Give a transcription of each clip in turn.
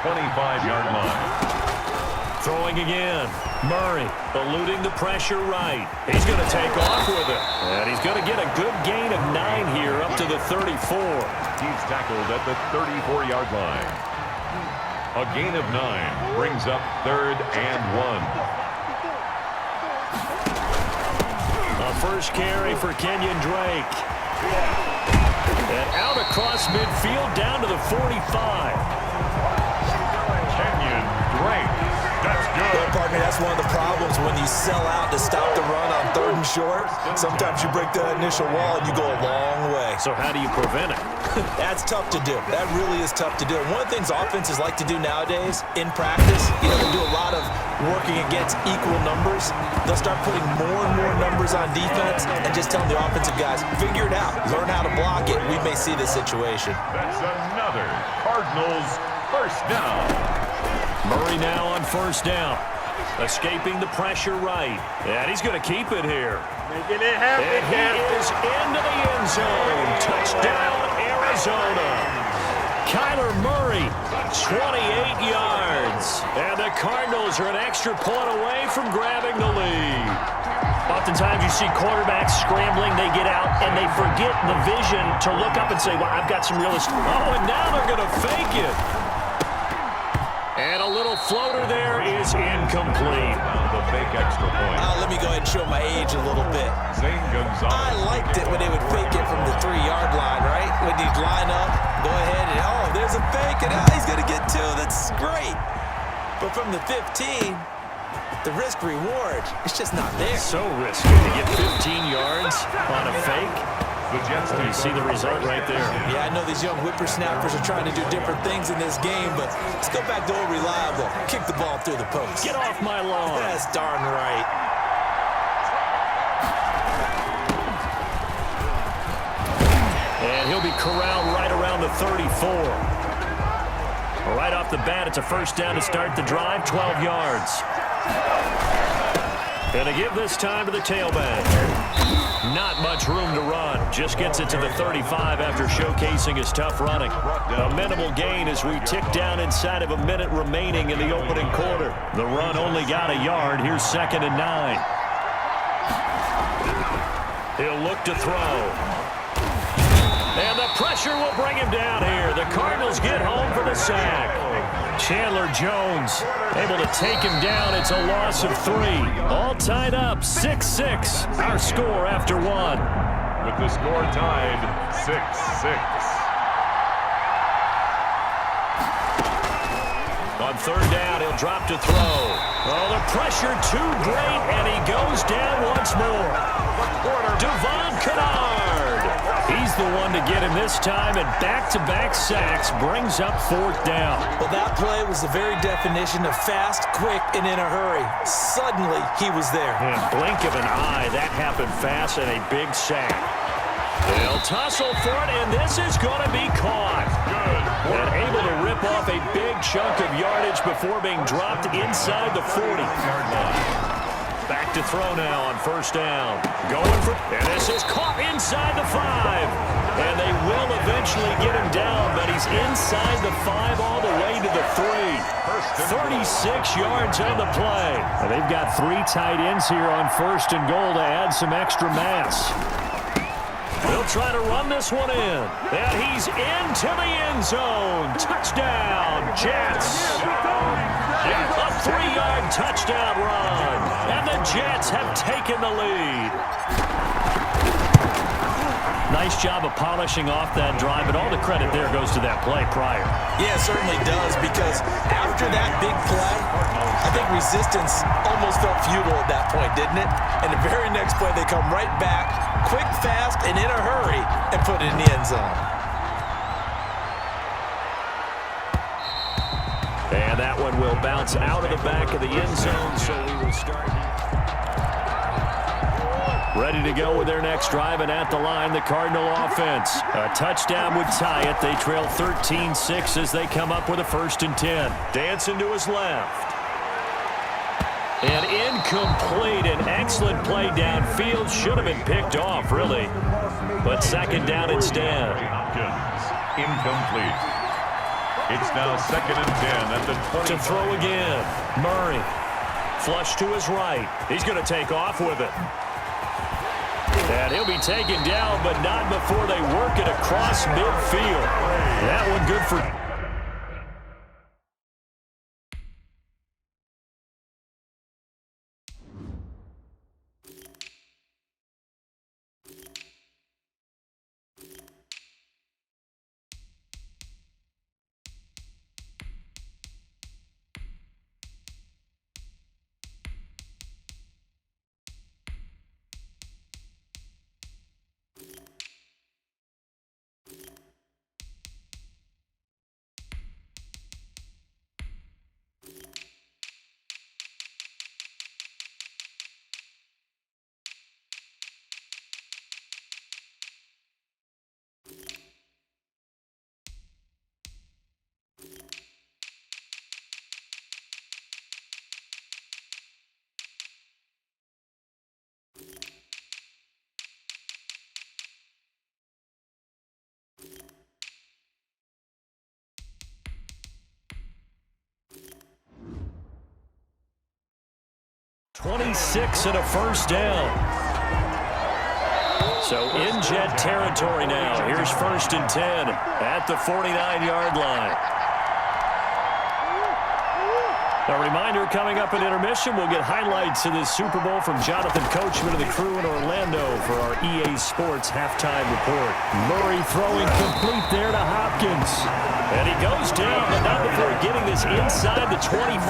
25-yard line. Throwing again. Murray eluding the pressure right. He's going to take off with it. And he's going to get a good gain of 9 here up to the 34. He's tackled at the 34-yard line. A gain of 9 brings up 3rd and 1. A first carry for Kenyon Drake. And out across midfield down to the 45. Kenyon Drake. That's good. Well, partner, that's one of the problems when you sell out to stop the run on 3rd and short. Sometimes you break that initial wall and you go a long way. So how do you prevent it? That's tough to do. That really is tough to do. And one of the things offenses like to do nowadays in practice, they do a lot of working against equal numbers. They'll start putting more and more numbers on defense and just telling the offensive guys, figure it out. Learn how to block it. We may see this situation. That's another Cardinals first down. Murray now on first down. Escaping the pressure right. And he's going to keep it here. Making it happen. And he is into the end zone. Touchdown, Arizona. Kyler Murray, 28 yards. And the Cardinals are an extra point away from grabbing the lead. Oftentimes you see quarterbacks scrambling, they get out, and they forget the vision to look up and say, well, I've got some real estate. Oh, and now they're going to fake it. And a little floater there is incomplete. The fake extra point. Let me go ahead and show my age a little bit. Zane Gonzalez. I liked it when they would fake it from the 3-yard line, right? When you'd line up, go ahead and, oh, there's a fake, and he's going to get 2. That's great. But from the 15, the risk-reward, it's just not there. So risky to get 15 yards on a fake. The Jets You see the result right there. Yeah, I know these young whippersnappers are trying to do different things in this game, but let's go back to old reliable. Kick the ball through the post. Get off my lawn. That's darn right. And he'll be corralled right around the 34. Right off the bat, it's a first down to start the drive, 12 yards. And to give this time to the tailback. Not much room to run. Just gets it to the 35 after showcasing his tough running. A minimal gain as we tick down inside of a minute remaining in the opening quarter. The run only got a yard. Here's 2nd and 9. He'll look to throw. And the pressure will bring him down here. The Cardinals get home for the sack. Chandler Jones able to take him down. It's a loss of 3. All tied up, 6-6. Our score after 1. With the score tied, 6-6. On 3rd down, he'll drop to throw. Oh, the pressure too great, and he goes down once more. Devon Kennard. He's the one to get him this time, and back-to-back sacks brings up 4th down. Well, that play was the very definition of fast, quick, and in a hurry. Suddenly, he was there. And blink of an eye, that happened fast and a big sack. They'll tussle for it, and this is going to be caught. And able to rip off a big chunk of yardage before being dropped inside the 40-yard line. Back to throw now on first down. Going for, and this is caught inside the 5. And they will eventually get him down, but he's inside the 5 all the way to the 3. 36 yards on the play. And they've got 3 tight ends here on 1st and goal to add some extra mass. They'll try to run this one in. And he's into the end zone. Touchdown, Jets. A 3-yard touchdown run. And the Jets have taken the lead. Nice job of polishing off that drive, but all the credit there goes to that play prior. Yeah, it certainly does, because after that big play, I think resistance almost felt futile at that point, didn't it? And the very next play, they come right back, quick, fast, and in a hurry, and put it in the end zone. And that one will bounce out of the back of the end zone, so we will start. Ready to go with their next drive, and at the line, the Cardinal offense. A touchdown would tie it. They trail 13-6 as they come up with a 1st and 10. Dancing to his left. And incomplete. An excellent play downfield. Should have been picked off, really. But 2nd down instead. Incomplete. It's now 2nd and 10 at the 20. To throw again. Murray. Flush to his right. He's going to take off with it. And he'll be taken down, but not before they work it across midfield. That one good for... .26 and a first down. So in Jet territory now. Here's 1st and 10 at the 49-yard line. A reminder, coming up at intermission, we'll get highlights of this Super Bowl from Jonathan Coachman of the crew in Orlando for our EA Sports halftime report. Murray throwing complete there to Hopkins. And he goes down, but not before getting this inside the 25.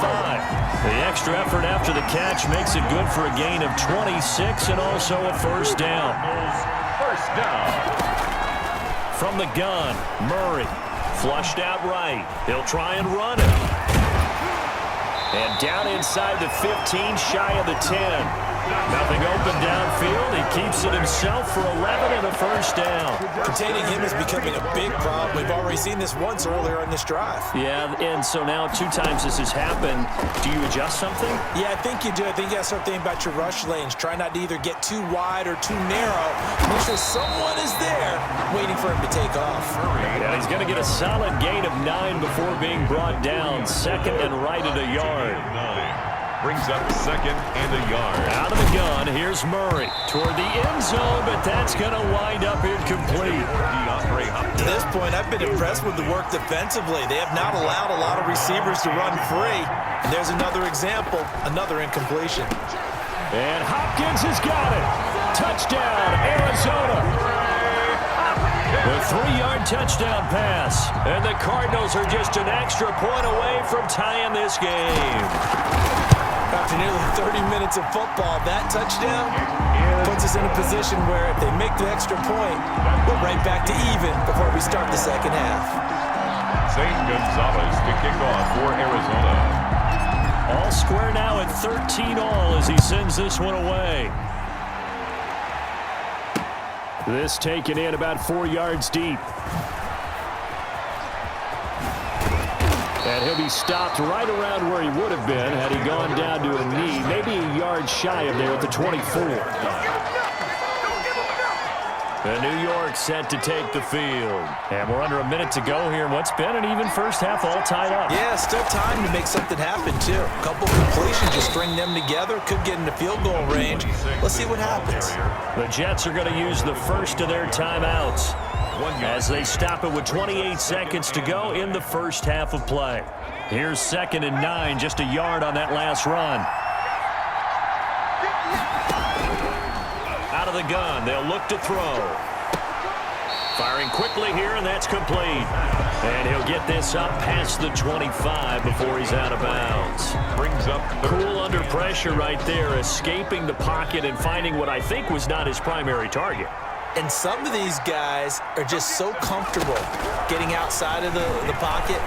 The extra effort after the catch makes it good for a gain of 26 and also a first down. First down. From the gun, Murray flushed out right. He'll try and run it. And down inside the 15, shy of the 10. Nothing open downfield. He keeps it himself for 11 and a first down. Containing him is becoming a big problem. We've already seen this once earlier in this drive. Yeah, and so now 2 times this has happened. Do you adjust something? Yeah, I think you do. I think you got to start thinking about your rush lanes. Try not to either get too wide or too narrow. Make sure someone is there waiting for him to take off. Yeah, he's going to get a solid gain of 9 before being brought down. 2nd and right at a yard. Brings up 2nd and a yard. Out of the gun, here's Murray toward the end zone, but that's going to wind up incomplete. To this point, I've been impressed with the work defensively. They have not allowed a lot of receivers to run free. And there's another example, another incompletion. And Hopkins has got it. Touchdown, Arizona. The 3-yard touchdown pass. And the Cardinals are just an extra point away from tying this game. After nearly 30 minutes of football, that touchdown puts us in a position where if they make the extra point, we're right back to even before we start the second half. St. Gonzalez to kick off for Arizona. All square now at 13 all as he sends this one away. This taken in about 4 yards deep. And he'll be stopped right around where he would have been had he gone down to a knee, maybe a yard shy of there at the 24. And New York set to take the field. And we're under a minute to go here. What's been an even first half all tied up. Yeah, still time to make something happen, too. A couple completions, just string them together. Could get into field goal range. Let's see what happens. The Jets are going to use the first of their timeouts as they stop it with 28 seconds to go in the first half of play. Here's 2nd and 9, just a yard on that last run. Out of the gun, they'll look to throw. Firing quickly here, and that's complete. And he'll get this up past the 25 before he's out of bounds. Brings up cool under pressure right there, escaping the pocket and finding what I think was not his primary target. And some of these guys are just so comfortable getting outside of the pocket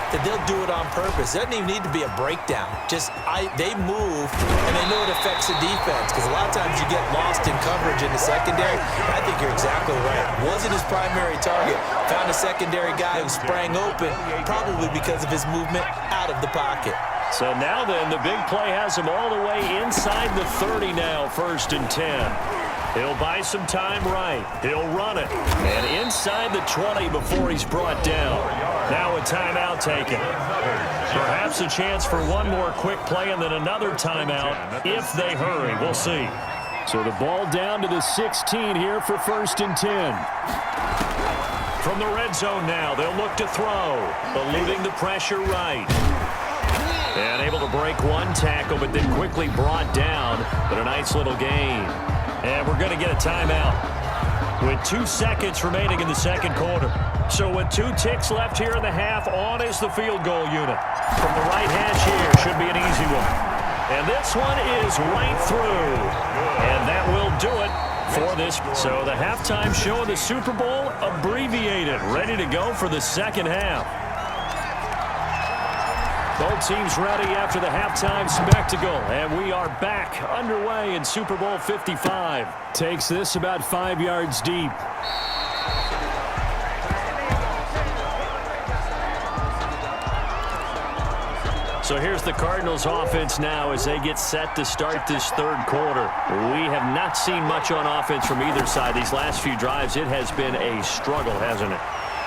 that they'll do it on purpose. It doesn't even need to be a breakdown. They move, and they know it affects the defense because a lot of times you get lost in coverage in the secondary. I think you're exactly right. Wasn't his primary target. Found a secondary guy who sprang open, probably because of his movement out of the pocket. So now then, the big play has him all the way inside the 30 now, 1st and 10. He'll buy some time right. He'll run it. And inside the 20 before he's brought down. Now a timeout taken. Perhaps a chance for one more quick play and then another timeout if they hurry. We'll see. So the ball down to the 16 here for 1st and 10. From the red zone now, they'll look to throw. Eluding the pressure right. And able to break one tackle, but then quickly brought down. But a nice little gain. And we're going to get a timeout with 2 seconds remaining in the second quarter. So with 2 ticks left here in the half, on is the field goal unit. From the right hash here, should be an easy one. And this one is right through. And that will do it for this. So the halftime show of the Super Bowl abbreviated, ready to go for the second half. Both teams ready after the halftime spectacle, and we are back underway in Super Bowl 55. Takes this about 5 yards deep. So here's the Cardinals offense now as they get set to start this third quarter. We have not seen much on offense from either side. These last few drives, it has been a struggle, hasn't it?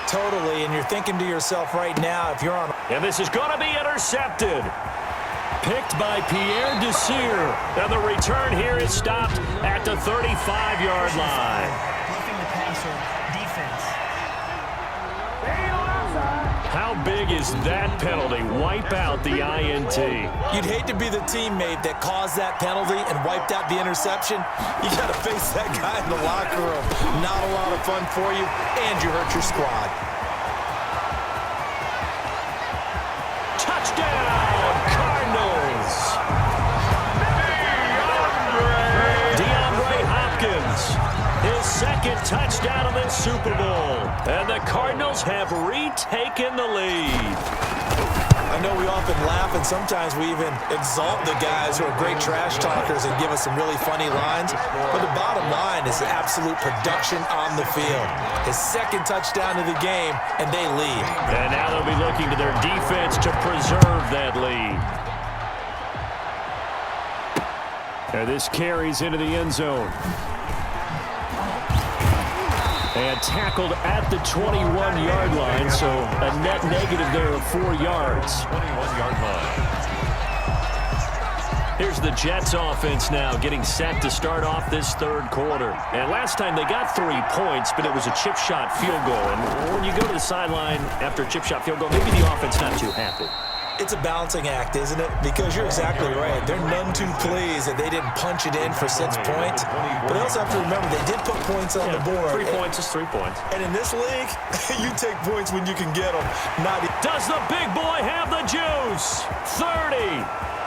Totally, and you're thinking to yourself right now, if you're on... And this is going to be intercepted. Picked by Pierre Desir. And the return here is stopped at the 35-yard line. Bluffing the passer, defense. How big is that penalty? Wipe out the INT. You'd hate to be the teammate that caused that penalty and wiped out the interception. You got to face that guy in the locker room. Not a lot of fun for you, and you hurt your squad. Touchdown, Cardinals! DeAndre Hopkins, his second touchdown of this Super Bowl. And the Cardinals have retaken the lead. I know we often laugh, and sometimes we even exalt the guys who are great trash talkers and give us some really funny lines. But the bottom line is absolute production on the field. His second touchdown of the game, and they lead. And now they'll be looking to their defense to preserve that lead. And this carries into the end zone. And tackled at the 21-yard line, so a net negative there of 4 yards. 21-yard line. Here's the Jets offense now getting set to start off this third quarter. And last time they got 3 points, but it was a chip shot field goal. And when you go to the sideline after a chip shot field goal, maybe the offense not too happy. It's a balancing act, isn't it? Because you're exactly right. They're none too pleased that they didn't punch it in for 6 points. But they also have to remember they did put points on the board. 3 points is 3 points. And in this league, you take points when you can get them. Does the big boy have the juice? 30,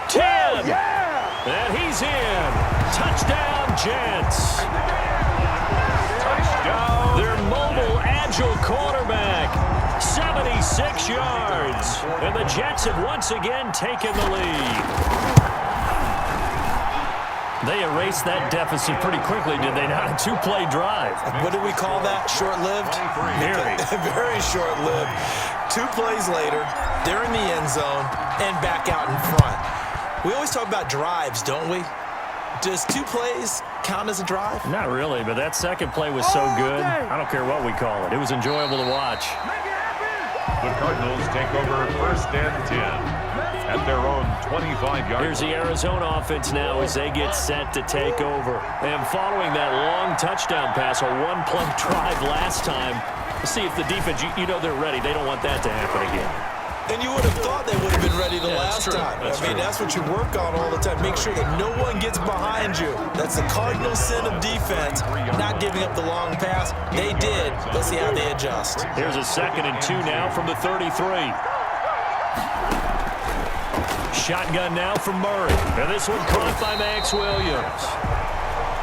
10, and he's in. Touchdown, Jets. Touchdown. Their mobile, agile quarterback, 76 yards. And the Jets have once again taken the lead. They erased that deficit pretty quickly, did they not? A 2-play drive. What do we call that? Short-lived? Very. Very short-lived. 2 plays later, they're in the end zone and back out in front. We always talk about drives, don't we? Does 2 plays count as a drive? Not really, but that second play was so good. I don't care what we call it. It was enjoyable to watch. The Cardinals take over 1st and 10 at their own 25-yard. Here's the Arizona offense now as they get set to take over. And following that long touchdown pass, a 1-play drive last time, let's see if the defense, you know they're ready. They don't want that to happen again. And you would have thought they would have been ready the last time. That's what you work on all the time. Make sure that no one gets behind you. That's the cardinal sin of defense, not giving up the long pass. They did. Let's see how they adjust. Here's a 2nd and 2 now from the 33. Shotgun now from Murray. And this one caught by Max Williams.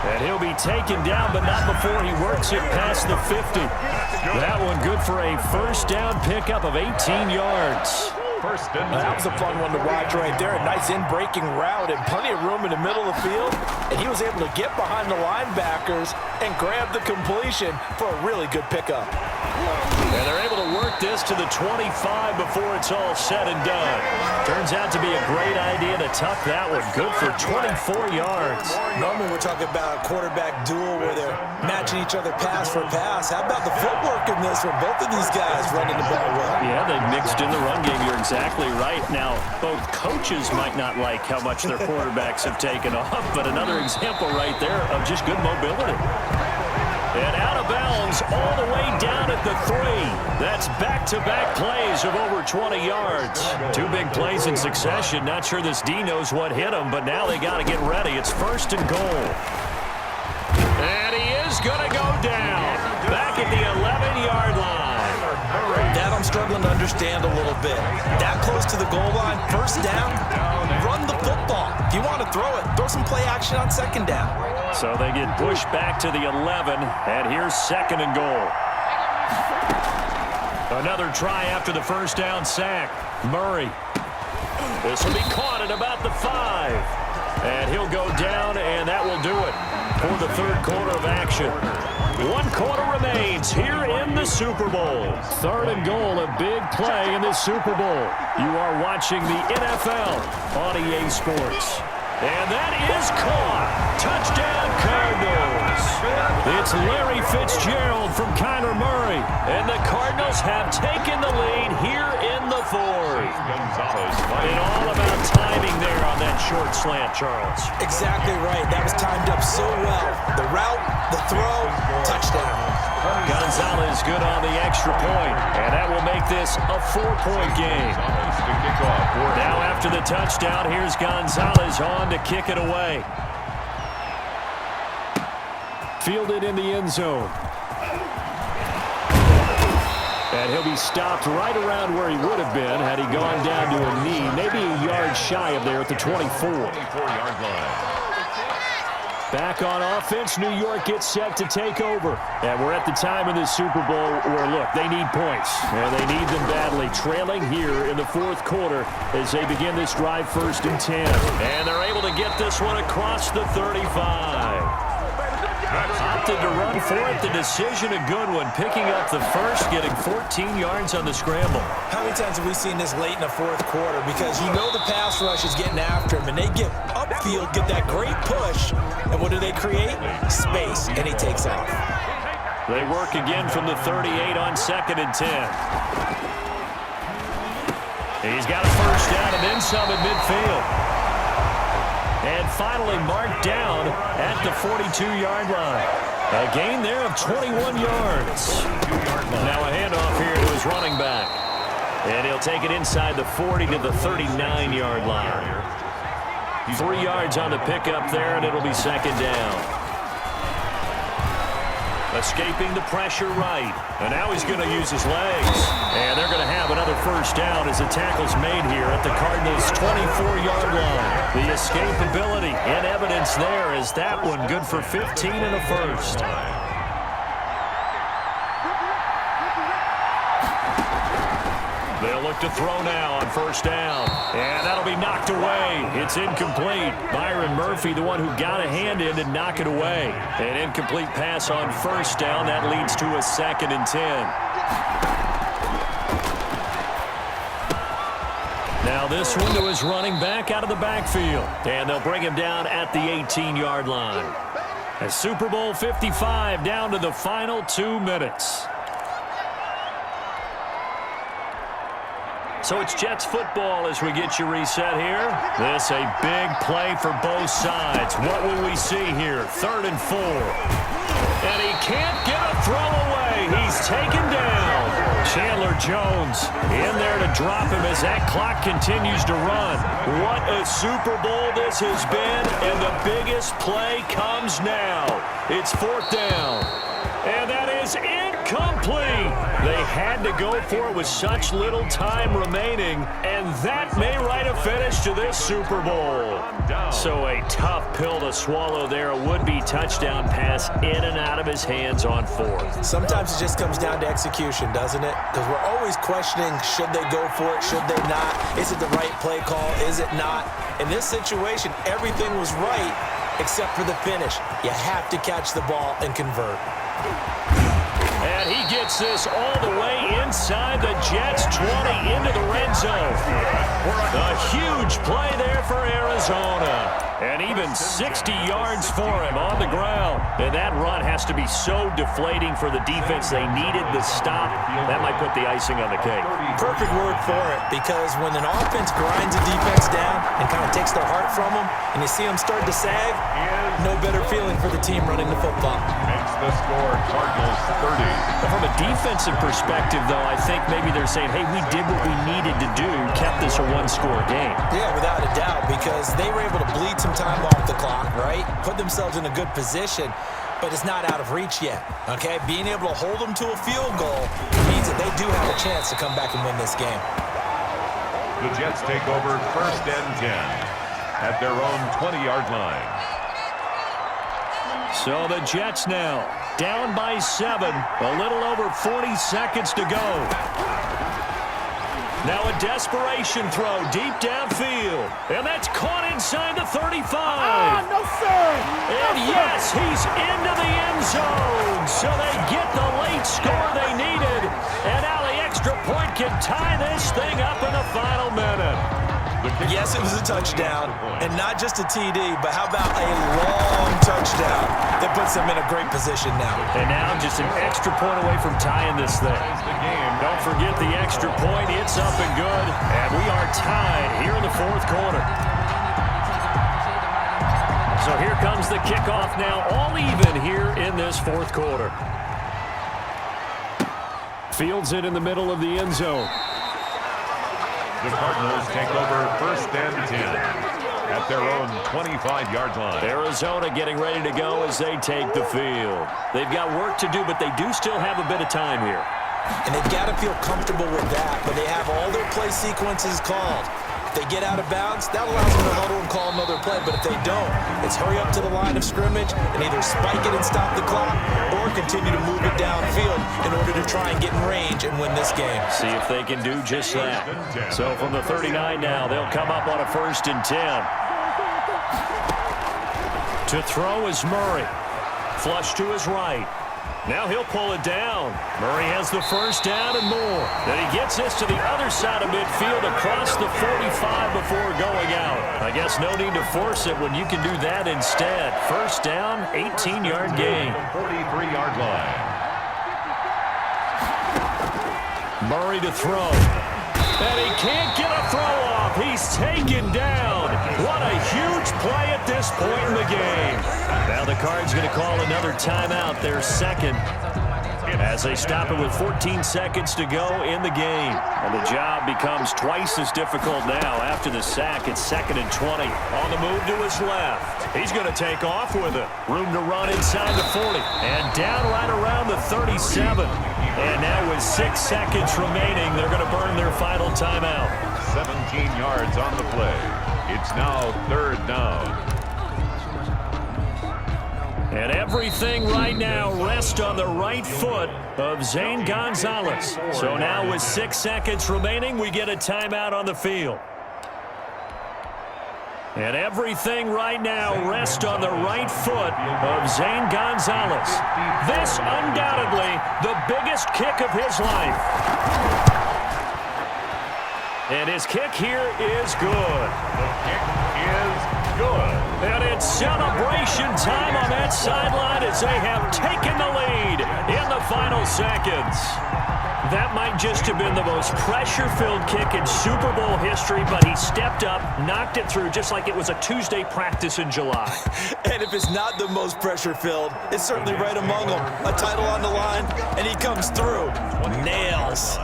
And he'll be taken down, but not before he works it past the 50. That one good for a 1st down pickup of 18 yards. 1st and 10. That was a fun one to watch right there. A nice in-breaking route and plenty of room in the middle of the field. And he was able to get behind the linebackers and grab the completion for a really good pickup. And they're able to work this to the 25 before it's all said and done. Turns turns out to be a great idea to tuck that one. Good for 24 yards. Normally we're talking about a quarterback duel where they're matching each other pass for pass. How about the footwork in this one? Both of these guys running the ball well. Yeah, they mixed in the run game. You're exactly right. Now, both coaches might not like how much their quarterbacks have taken off, but another example right there of just good mobility. And out of bounds all the way down at the 3. That's back-to-back plays of over 20 yards. 2 big plays in succession. Not sure this D knows what hit him, but now they got to get ready. It's 1st and goal. And he is going to go down. Back at the 11-yard line. That I'm struggling to understand a little bit. That close to the goal line, 1st down, run the football. If you want to throw it, throw some play action on 2nd down. So they get pushed back to the 11, and here's 2nd and goal. Another try after the 1st down sack. Murray. This will be caught at about the 5. And he'll go down, and that will do it for the 3rd quarter of action. 1 quarter remains here in the Super Bowl. 3rd and goal, a big play in the Super Bowl. You are watching the NFL on EA Sports. And that is caught. Touchdown, Cardinals. It's Larry Fitzgerald from Kyler Murray. And the Cardinals have taken the lead here in the 4th. And all about timing there on that short slant, Charles. Exactly right. That was timed up so well. The route, the throw, touchdown. Gonzalez good on the extra point. And that will make this a 4-point game. Now after the touchdown, here's Gonzalez on to kick it away. Fielded in the end zone. And he'll be stopped right around where he would have been had he gone down to a knee, maybe a yard shy of there at the 24-yard line. Back on offense, New York gets set to take over. And we're at the time in this Super Bowl where, look, they need points. And they need them badly. Trailing here in the 4th quarter as they begin this drive 1st and 10. And they're able to get this one across the 35. Opted to run for it. The decision a good one. Picking up the 1st, getting 14 yards on the scramble. How many times have we seen this late in the 4th quarter? Because you know the pass rush is getting after him, and they get upfield, get that great push, and what do they create? Space, and he takes off. They work again from the 38 on 2nd and 10. He's got a 1st down and then some at midfield. And finally marked down at the 42-yard line. A gain there of 21 yards. Now a handoff here to his running back. And he'll take it inside the 40 to the 39-yard line. 3 yards on the pickup there, and it'll be 2nd down. Escaping the pressure right. And now he's going to use his legs. And they're going to have another 1st down as the tackle's made here at the Cardinals' 24-yard line. The escapability in evidence there is that one good for 15 and a 1st. They'll look to throw now on 1st down. And that'll be knocked away. It's incomplete. Byron Murphy, the one who got a hand in to knock it away. An incomplete pass on 1st down. That leads to a 2nd and 10. Now this one to his running back out of the backfield. And they'll bring him down at the 18-yard line. A Super Bowl 55 down to the final 2 minutes. So it's Jets football as we get you reset here. This a big play for both sides. What will we see here? 3rd and 4. And he can't get a throw away. He's taken down. Chandler Jones in there to drop him as that clock continues to run. What a Super Bowl this has been, and the biggest play comes now. It's 4th down. And that is incomplete. They had to go for it with such little time remaining, and that may write a finish to this Super Bowl. So a tough pill to swallow there. A would-be touchdown pass in and out of his hands on 4th. Sometimes it just comes down to execution, doesn't it? Because we're always questioning, should they go for it, should they not? Is it the right play call, is it not? In this situation, everything was right except for the finish. You have to catch the ball and convert. And he gets this all the way inside the Jets' 20 into the red zone. A huge play there for Arizona. And even 60 yards for him on the ground. And that run has to be so deflating for the defense. They needed the stop. That might put the icing on the cake. Perfect word for it, because when an offense grinds a defense down and kind of takes their heart from them, and you see them start to sag, no better feeling for the team running the football. Makes the score Cardinals 30. From a defensive perspective, though, I think maybe they're saying, hey, we did what we needed to do, kept this a one-score game. Yeah, without a doubt, because they were able to bleed some time off the clock, right? Put themselves in a good position, but it's not out of reach yet, okay? Being able to hold them to a field goal means that they do have a chance to come back and win this game. The Jets take over 1st and 10 at their own 20-yard line. So the Jets now down by 7, a little over 40 seconds to go. Now a desperation throw deep downfield. And that's caught inside the 35. No, sir. And yes, he's into the end zone. So they get the late score they needed. And now the extra point can tie this thing up in the final minute. Yes, it was a touchdown, and not just a TD, but how about a long touchdown that puts them in a great position now. And now just an extra point away from tying this thing. Don't forget the extra point. It's up and good, and we are tied here in the 4th quarter. So here comes the kickoff now, all even here in this 4th quarter. Fields it in the middle of the end zone. The Cardinals take over 1st and 10 at their own 25-yard line. Arizona getting ready to go as they take the field. They've got work to do, but they do still have a bit of time here. And they've got to feel comfortable with that, but they have all their play sequences called. If they get out of bounds, that allows them to huddle and call another play, but if they don't, it's hurry up to the line of scrimmage and either spike it and stop the clock or continue to move it downfield in order to try and get in range and win this game. See if they can do just that. So from the 39 now, they'll come up on a 1st and 10. To throw is Murray. Flush to his right. Now he'll pull it down. Murray has the 1st down and more. Then he gets this to the other side of midfield across the 45 before going out. I guess no need to force it when you can do that instead. 1st down, 18-yard gain. 43-yard line. Murray to throw. And he can't get a throw off. He's taken down. What a huge play at this point in the game. Now the Cards going to call another timeout, their 2nd, as they stop it with 14 seconds to go in the game. And the job becomes twice as difficult now after the sack. It's 2nd and 20. On the move to his left. He's going to take off with it. Room to run inside the 40. And down right around the 37. And now with 6 seconds remaining, they're going to burn their final timeout. 17 yards on the play. It's now 3rd down. And everything right now rests on the right foot of Zane Gonzalez. So now with 6 seconds remaining, we get a timeout on the field. And everything right now rests on the right foot of Zane Gonzalez. This undoubtedly the biggest kick of his life. And his kick here is good. The kick is good. And it's celebration time on that sideline as they have taken the lead in the final seconds. That might just have been the most pressure-filled kick in Super Bowl history, but he stepped up, knocked it through just like it was a Tuesday practice in July. And if it's not the most pressure-filled, it's certainly right among them. A title on the line, and he comes through. Nails.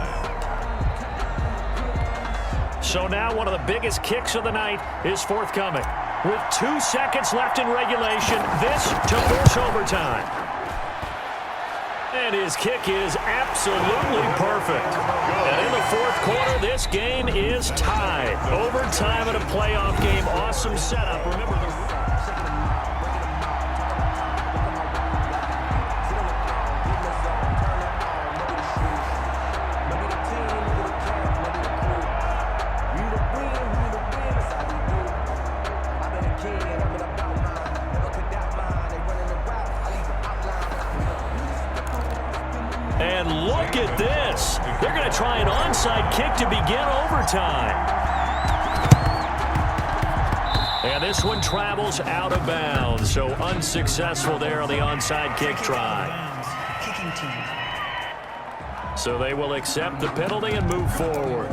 So now one of the biggest kicks of the night is forthcoming. With 2 seconds left in regulation, this to force overtime. And his kick is absolutely perfect. And in the 4th quarter, this game is tied. Overtime in a playoff game. Awesome setup. Remember the... at this. They're going to try an onside kick to begin overtime. And this one travels out of bounds, so unsuccessful there on the onside kick try. Kicking team. So they will accept the penalty and move forward.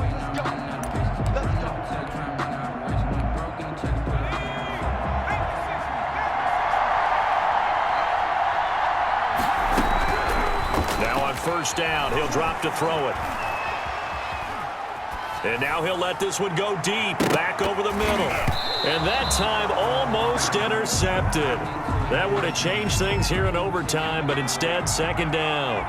Now on first down, he'll drop to throw it. And now he'll let this one go deep, back over the middle. And that time almost intercepted. That would have changed things here in overtime, but instead second down.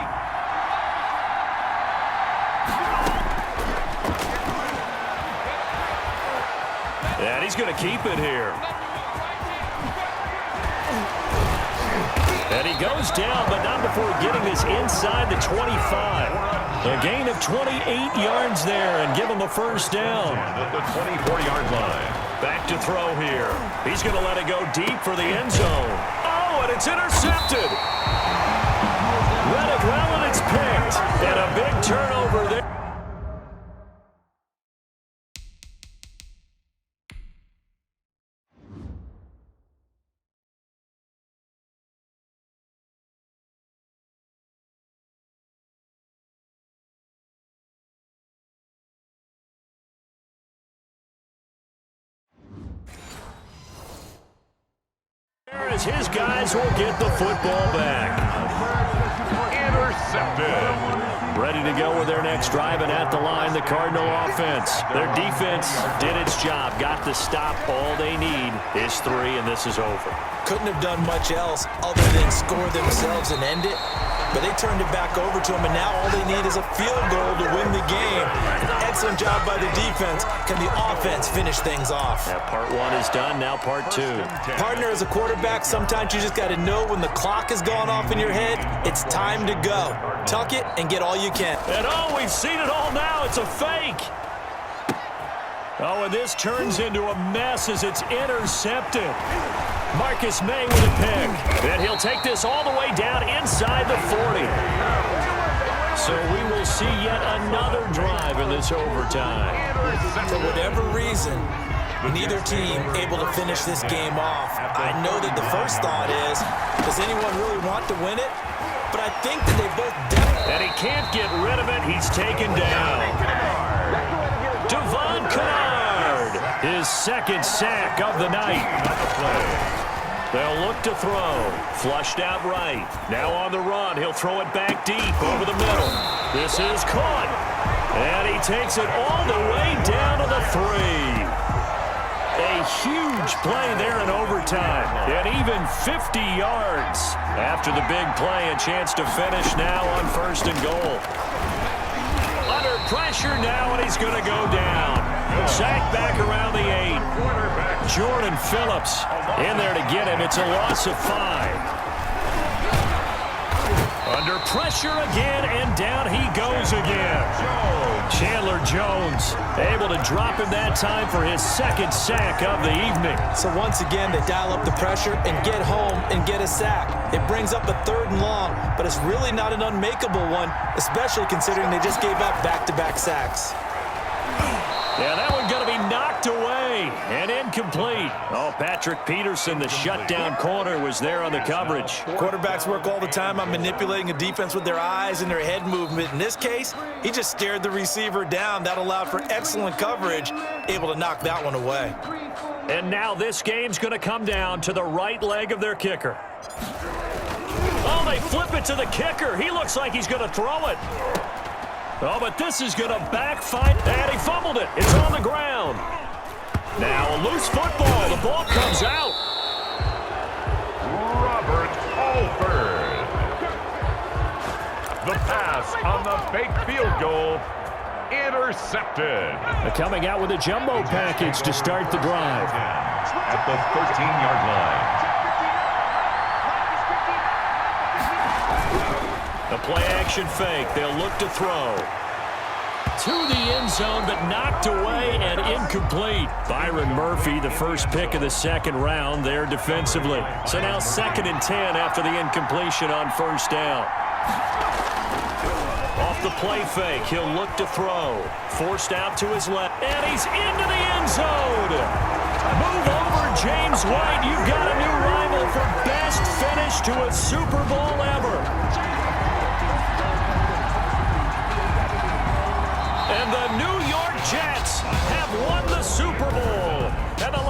And he's going to keep it here. And he goes down, but not before getting this inside the 25. A gain of 28 yards there and give him a first down. At the 24-yard line. Back to throw here. He's going to let it go deep for the end zone. Oh, and it's intercepted. Read it well, and it's picked. And a big turnover there. As his guys will get the football back. Intercepted. Ready to go with their next drive, and at the line, the Cardinal offense. Their defense did its job, got the stop. All they need is 3, and this is over. Couldn't have done much else other than score themselves and end it. But they turned it back over to him, and now all they need is a field goal to win the game. An excellent job by the defense. Can the offense finish things off? Yeah, part 1 is done, now part 2. Partner, as a quarterback, sometimes you just got to know when the clock has gone off in your head, it's time to go. Tuck it and get all you can. And oh, we've seen it all now. It's a fake. Oh, and this turns into a mess as it's intercepted. Marcus May with a pick. And he'll take this all the way down inside the 40. So we will see yet another drive in this overtime. For whatever reason, neither team able to finish this game off. I know that the first thought is, does anyone really want to win it? But I think that they both definitely... And he can't get rid of it. He's taken down. Devon Kennard, his second sack of the night. They'll look to throw. Flushed out right. Now on the run. He'll throw it back deep over the middle. This is caught. And he takes it all the way down to the 3. A huge play there in overtime. And even 50 yards after the big play. A chance to finish now on first and goal. Under pressure now, and he's going to go down. Sacked back around the 8. Jordan Phillips in there to get him. It's a loss of 5. Under pressure again, and down he goes again. Chandler Jones able to drop him that time for his second sack of the evening. So once again, they dial up the pressure and get home and get a sack. It brings up a 3rd and long, but it's really not an unmakeable one, especially considering they just gave up back-to-back sacks. Yeah, that one going to be knocked away and incomplete. Oh, Patrick Peterson, the shutdown corner, was there on the coverage. Quarterbacks work all the time on manipulating a defense with their eyes and their head movement. In this case, he just stared the receiver down. That allowed for excellent coverage, able to knock that one away. And now this game's going to come down to the right leg of their kicker. Oh, they flip it to the kicker. He looks like he's going to throw it. Oh, but this is going to backfire. And he fumbled it. It's on the ground. Now a loose football. The ball comes out. Robert Alford. The pass on the fake field goal. Intercepted. Coming out with a jumbo package to start the drive. At the 13-yard line. A play-action fake. They'll look to throw. To the end zone, but knocked away and incomplete. Byron Murphy, the first pick of the second round there defensively. So now 2nd and 10 after the incompletion on first down. Off off the play fake. He'll look to throw. Forced out to his left. And he's into the end zone. Move over, James White. You've got a new rival for best finish to a Super Bowl ever. And the New York Jets have won the Super Bowl. And the